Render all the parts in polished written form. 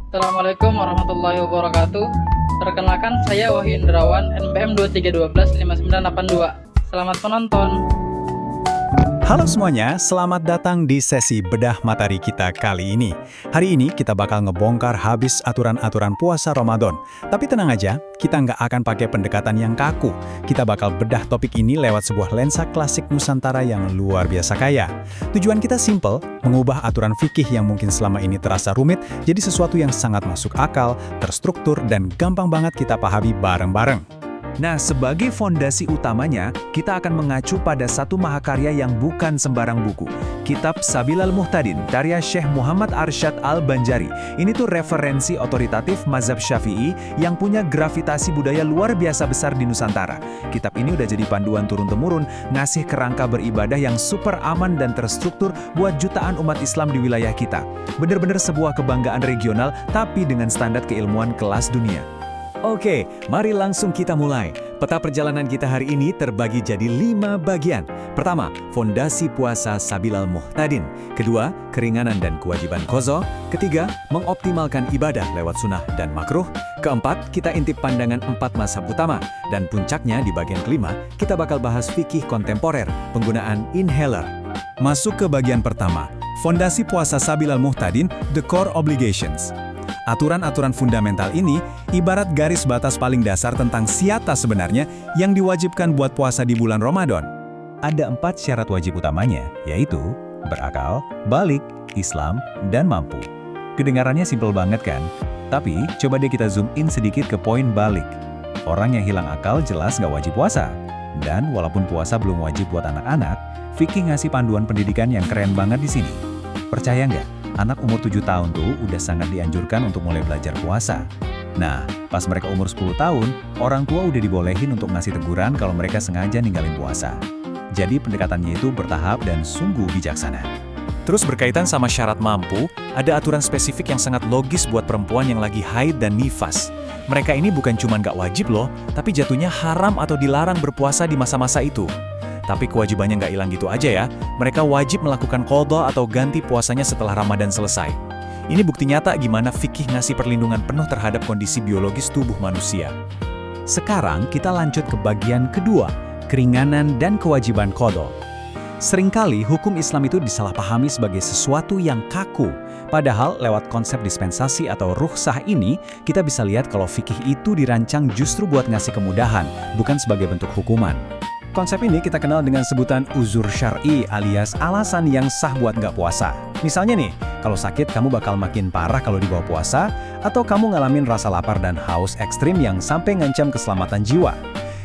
Assalamualaikum warahmatullahi wabarakatuh. Perkenalkan, saya Wahyu Indrawan, NPM 23125982. Selamat menonton. Halo semuanya, selamat datang di sesi bedah materi kita kali ini. Hari ini kita bakal ngebongkar habis aturan-aturan puasa Ramadan. Tapi tenang aja, kita nggak akan pakai pendekatan yang kaku. Kita bakal bedah topik ini lewat sebuah lensa klasik Nusantara yang luar biasa kaya. Tujuan kita simple, mengubah aturan fikih yang mungkin selama ini terasa rumit jadi sesuatu yang sangat masuk akal, terstruktur, dan gampang banget kita pahami bareng-bareng. Nah, sebagai fondasi utamanya, kita akan mengacu pada satu mahakarya yang bukan sembarang buku. Kitab Sabilal Muhtadin, karya Syekh Muhammad Arsyad Al-Banjari. Ini tuh referensi otoritatif mazhab Syafi'i yang punya gravitasi budaya luar biasa besar di Nusantara. Kitab ini udah jadi panduan turun-temurun, ngasih kerangka beribadah yang super aman dan terstruktur buat jutaan umat Islam di wilayah kita. Bener-bener sebuah kebanggaan regional, tapi dengan standar keilmuan kelas dunia. Oke, mari langsung kita mulai. Peta perjalanan kita hari ini terbagi jadi 5 bagian. Pertama, fondasi puasa Sabilal Muhtadin. Kedua, keringanan dan kewajiban qaza. Ketiga, mengoptimalkan ibadah lewat sunnah dan makruh. Keempat, kita intip pandangan 4 mazhab utama. Dan puncaknya di bagian kelima, kita bakal bahas fikih kontemporer, penggunaan inhaler. Masuk ke bagian pertama, fondasi puasa Sabilal Muhtadin, the core obligations. Aturan-aturan fundamental ini ibarat garis batas paling dasar tentang siapa sebenarnya yang diwajibkan buat puasa di bulan Ramadan. Ada 4 syarat wajib utamanya, yaitu berakal, balik, Islam, dan mampu. Kedengarannya simpel banget kan? Tapi coba deh kita zoom in sedikit ke poin balik. Orang yang hilang akal jelas nggak wajib puasa. Dan walaupun puasa belum wajib buat anak-anak, fikih ngasih panduan pendidikan yang keren banget di sini. Percaya nggak? Anak umur 7 tahun tuh udah sangat dianjurkan untuk mulai belajar puasa. Nah, pas mereka umur 10 tahun, orang tua udah dibolehin untuk ngasih teguran kalau mereka sengaja ninggalin puasa. Jadi pendekatannya itu bertahap dan sungguh bijaksana. Terus berkaitan sama syarat mampu, ada aturan spesifik yang sangat logis buat perempuan yang lagi haid dan nifas. Mereka ini bukan cuma nggak wajib loh, tapi jatuhnya haram atau dilarang berpuasa di masa-masa itu. Tapi kewajibannya nggak hilang gitu aja ya, mereka wajib melakukan qadha atau ganti puasanya setelah Ramadan selesai. Ini bukti nyata gimana fikih ngasih perlindungan penuh terhadap kondisi biologis tubuh manusia. Sekarang kita lanjut ke bagian kedua, keringanan dan kewajiban qadha. Seringkali hukum Islam itu disalahpahami sebagai sesuatu yang kaku. Padahal lewat konsep dispensasi atau rukhsah ini, kita bisa lihat kalau fikih itu dirancang justru buat ngasih kemudahan, bukan sebagai bentuk hukuman. Konsep ini kita kenal dengan sebutan uzur syar'i alias alasan yang sah buat nggak puasa. Misalnya nih, kalau sakit kamu bakal makin parah kalau dibawa puasa, atau kamu ngalamin rasa lapar dan haus ekstrim yang sampai ngancam keselamatan jiwa.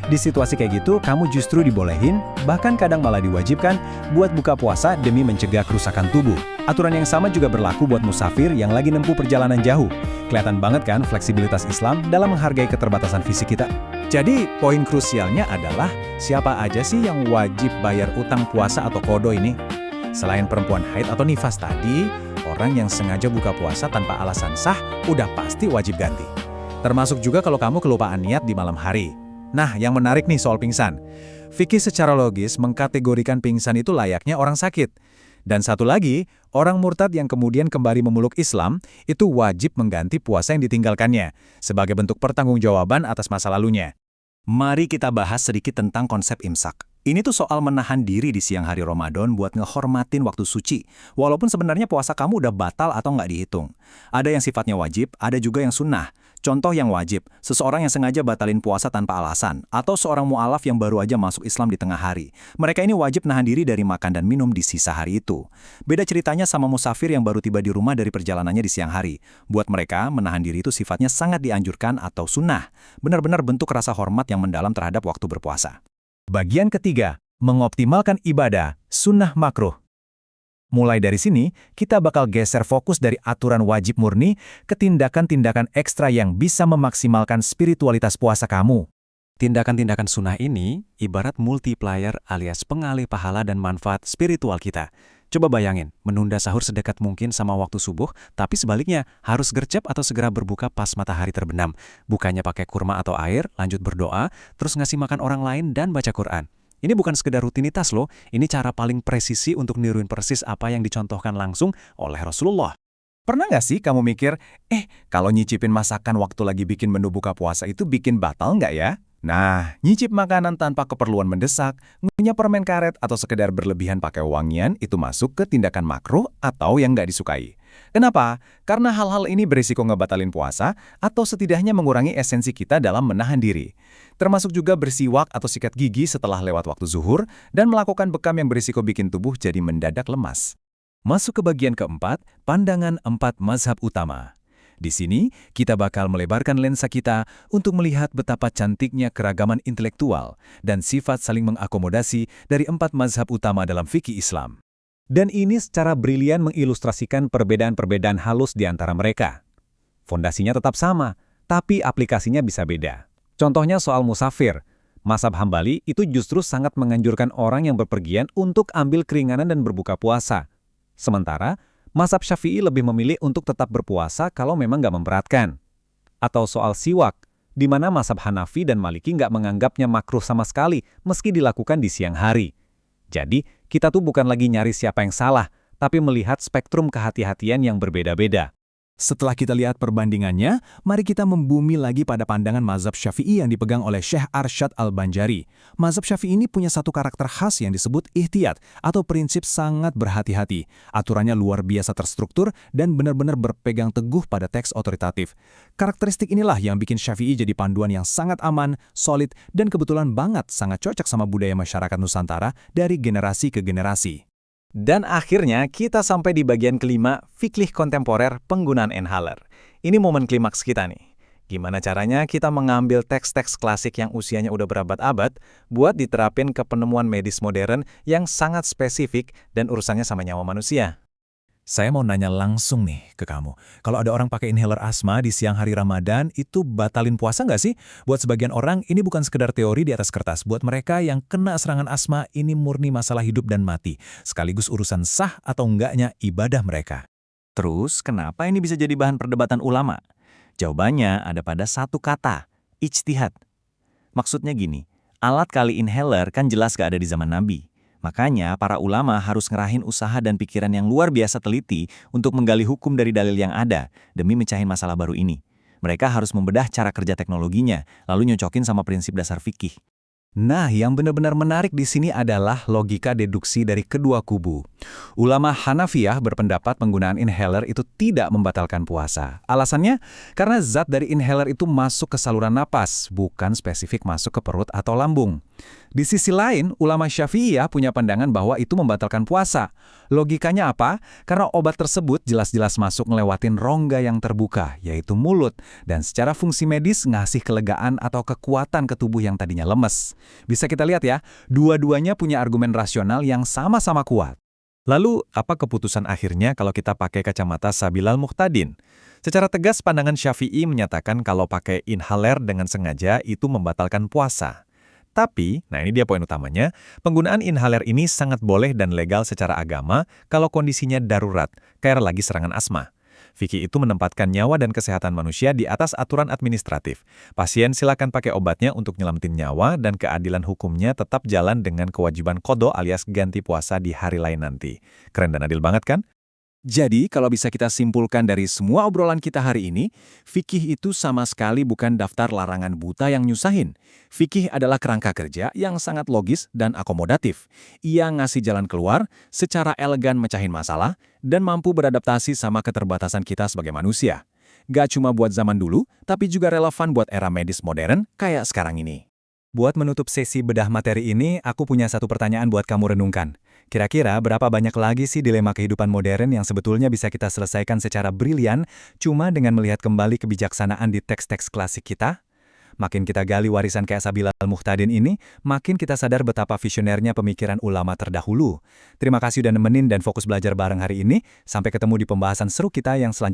Di situasi kayak gitu, kamu justru dibolehin, bahkan kadang malah diwajibkan, buat buka puasa demi mencegah kerusakan tubuh. Aturan yang sama juga berlaku buat musafir yang lagi nempuh perjalanan jauh. Kelihatan banget kan fleksibilitas Islam dalam menghargai keterbatasan fisik kita? Jadi, poin krusialnya adalah, siapa aja sih yang wajib bayar utang puasa atau qadha ini? Selain perempuan haid atau nifas tadi, orang yang sengaja buka puasa tanpa alasan sah, udah pasti wajib ganti. Termasuk juga kalau kamu kelupaan niat di malam hari. Nah, yang menarik nih soal pingsan. Fikih secara logis mengkategorikan pingsan itu layaknya orang sakit. Dan satu lagi, orang murtad yang kemudian kembali memeluk Islam, itu wajib mengganti puasa yang ditinggalkannya, sebagai bentuk pertanggungjawaban atas masa lalunya. Mari kita bahas sedikit tentang konsep imsak. Ini tuh soal menahan diri di siang hari Ramadan buat ngehormatin waktu suci, walaupun sebenarnya puasa kamu udah batal atau nggak dihitung. Ada yang sifatnya wajib, ada juga yang sunnah. Contoh yang wajib, seseorang yang sengaja batalin puasa tanpa alasan, atau seorang mu'alaf yang baru aja masuk Islam di tengah hari. Mereka ini wajib nahan diri dari makan dan minum di sisa hari itu. Beda ceritanya sama musafir yang baru tiba di rumah dari perjalanannya di siang hari. Buat mereka, menahan diri itu sifatnya sangat dianjurkan atau sunnah. Benar-benar bentuk rasa hormat yang mendalam terhadap waktu berpuasa. Bagian ketiga, mengoptimalkan ibadah, sunnah makruh. Mulai dari sini, kita bakal geser fokus dari aturan wajib murni ke tindakan-tindakan ekstra yang bisa memaksimalkan spiritualitas puasa kamu. Tindakan-tindakan sunnah ini ibarat multiplier alias pengalih pahala dan manfaat spiritual kita. Coba bayangin, menunda sahur sedekat mungkin sama waktu subuh, tapi sebaliknya harus gercep atau segera berbuka pas matahari terbenam. Bukannya pakai kurma atau air, lanjut berdoa, terus ngasih makan orang lain dan baca Quran. Ini bukan sekedar rutinitas loh, ini cara paling presisi untuk niruin persis apa yang dicontohkan langsung oleh Rasulullah. Pernah nggak sih kamu mikir, kalau nyicipin masakan waktu lagi bikin menu buka puasa itu bikin batal nggak ya? Nah, nyicip makanan tanpa keperluan mendesak, ngunyah permen karet atau sekedar berlebihan pakai wangian itu masuk ke tindakan makruh atau yang nggak disukai. Kenapa? Karena hal-hal ini berisiko ngebatalin puasa atau setidaknya mengurangi esensi kita dalam menahan diri. Termasuk juga bersiwak atau sikat gigi setelah lewat waktu zuhur dan melakukan bekam yang berisiko bikin tubuh jadi mendadak lemas. Masuk ke bagian keempat, pandangan 4 mazhab utama. Di sini, kita bakal melebarkan lensa kita untuk melihat betapa cantiknya keragaman intelektual dan sifat saling mengakomodasi dari 4 mazhab utama dalam fikih Islam. Dan ini secara brilian mengilustrasikan perbedaan-perbedaan halus di antara mereka. Fondasinya tetap sama, tapi aplikasinya bisa beda. Contohnya soal musafir. Mazhab Hambali itu justru sangat menganjurkan orang yang berpergian untuk ambil keringanan dan berbuka puasa. Sementara, mazhab Syafi'i lebih memilih untuk tetap berpuasa kalau memang nggak memberatkan. Atau soal siwak, di mana mazhab Hanafi dan Maliki nggak menganggapnya makruh sama sekali meski dilakukan di siang hari. Jadi, kita tuh bukan lagi nyari siapa yang salah, tapi melihat spektrum kehati-hatian yang berbeda-beda. Setelah kita lihat perbandingannya, mari kita membumi lagi pada pandangan mazhab Syafi'i yang dipegang oleh Syekh Arsyad Al-Banjari. Mazhab Syafi'i ini punya satu karakter khas yang disebut ihtiyat atau prinsip sangat berhati-hati. Aturannya luar biasa terstruktur dan benar-benar berpegang teguh pada teks otoritatif. Karakteristik inilah yang bikin Syafi'i jadi panduan yang sangat aman, solid, dan kebetulan banget sangat cocok sama budaya masyarakat Nusantara dari generasi ke generasi. Dan akhirnya kita sampai di bagian kelima, fikih kontemporer penggunaan inhaler. Ini momen klimaks kita nih. Gimana caranya kita mengambil teks-teks klasik yang usianya udah berabad-abad buat diterapin ke penemuan medis modern yang sangat spesifik dan urusannya sama nyawa manusia. Saya mau nanya langsung nih ke kamu. Kalau ada orang pakai inhaler asma di siang hari Ramadan, itu batalin puasa nggak sih? Buat sebagian orang, ini bukan sekedar teori di atas kertas. Buat mereka yang kena serangan asma, ini murni masalah hidup dan mati. Sekaligus urusan sah atau enggaknya ibadah mereka. Terus, kenapa ini bisa jadi bahan perdebatan ulama? Jawabannya ada pada satu kata, ijtihad. Maksudnya gini, alat kali inhaler kan jelas gak ada di zaman Nabi. Makanya, para ulama harus ngerahin usaha dan pikiran yang luar biasa teliti untuk menggali hukum dari dalil yang ada demi mecahin masalah baru ini. Mereka harus membedah cara kerja teknologinya, lalu nyocokin sama prinsip dasar fikih. Nah, yang benar-benar menarik di sini adalah logika deduksi dari kedua kubu. Ulama Hanafiyah berpendapat penggunaan inhaler itu tidak membatalkan puasa. Alasannya, karena zat dari inhaler itu masuk ke saluran napas, bukan spesifik masuk ke perut atau lambung. Di sisi lain, ulama Syafi'iyah punya pandangan bahwa itu membatalkan puasa. Logikanya apa? Karena obat tersebut jelas-jelas masuk ngelewatin rongga yang terbuka, yaitu mulut, dan secara fungsi medis ngasih kelegaan atau kekuatan ke tubuh yang tadinya lemes. Bisa kita lihat ya, dua-duanya punya argumen rasional yang sama-sama kuat. Lalu, apa keputusan akhirnya kalau kita pakai kacamata Sabilal Muhtadin? Secara tegas, pandangan Syafi'i menyatakan kalau pakai inhaler dengan sengaja itu membatalkan puasa. Tapi, nah ini dia poin utamanya, penggunaan inhaler ini sangat boleh dan legal secara agama kalau kondisinya darurat, kayak lagi serangan asma. Fikih itu menempatkan nyawa dan kesehatan manusia di atas aturan administratif. Pasien silakan pakai obatnya untuk nyelamatin nyawa dan keadilan hukumnya tetap jalan dengan kewajiban qadha alias ganti puasa di hari lain nanti. Keren dan adil banget kan? Jadi, kalau bisa kita simpulkan dari semua obrolan kita hari ini, fikih itu sama sekali bukan daftar larangan buta yang nyusahin. Fikih adalah kerangka kerja yang sangat logis dan akomodatif. Ia ngasih jalan keluar, secara elegan mecahin masalah, dan mampu beradaptasi sama keterbatasan kita sebagai manusia. Gak cuma buat zaman dulu, tapi juga relevan buat era medis modern kayak sekarang ini. Buat menutup sesi bedah materi ini, aku punya satu pertanyaan buat kamu renungkan. Kira-kira berapa banyak lagi sih dilema kehidupan modern yang sebetulnya bisa kita selesaikan secara brilian cuma dengan melihat kembali kebijaksanaan di teks-teks klasik kita? Makin kita gali warisan kayak Sabilal Muhtadin ini, makin kita sadar betapa visionernya pemikiran ulama terdahulu. Terima kasih udah nemenin dan fokus belajar bareng hari ini. Sampai ketemu di pembahasan seru kita yang selanjutnya.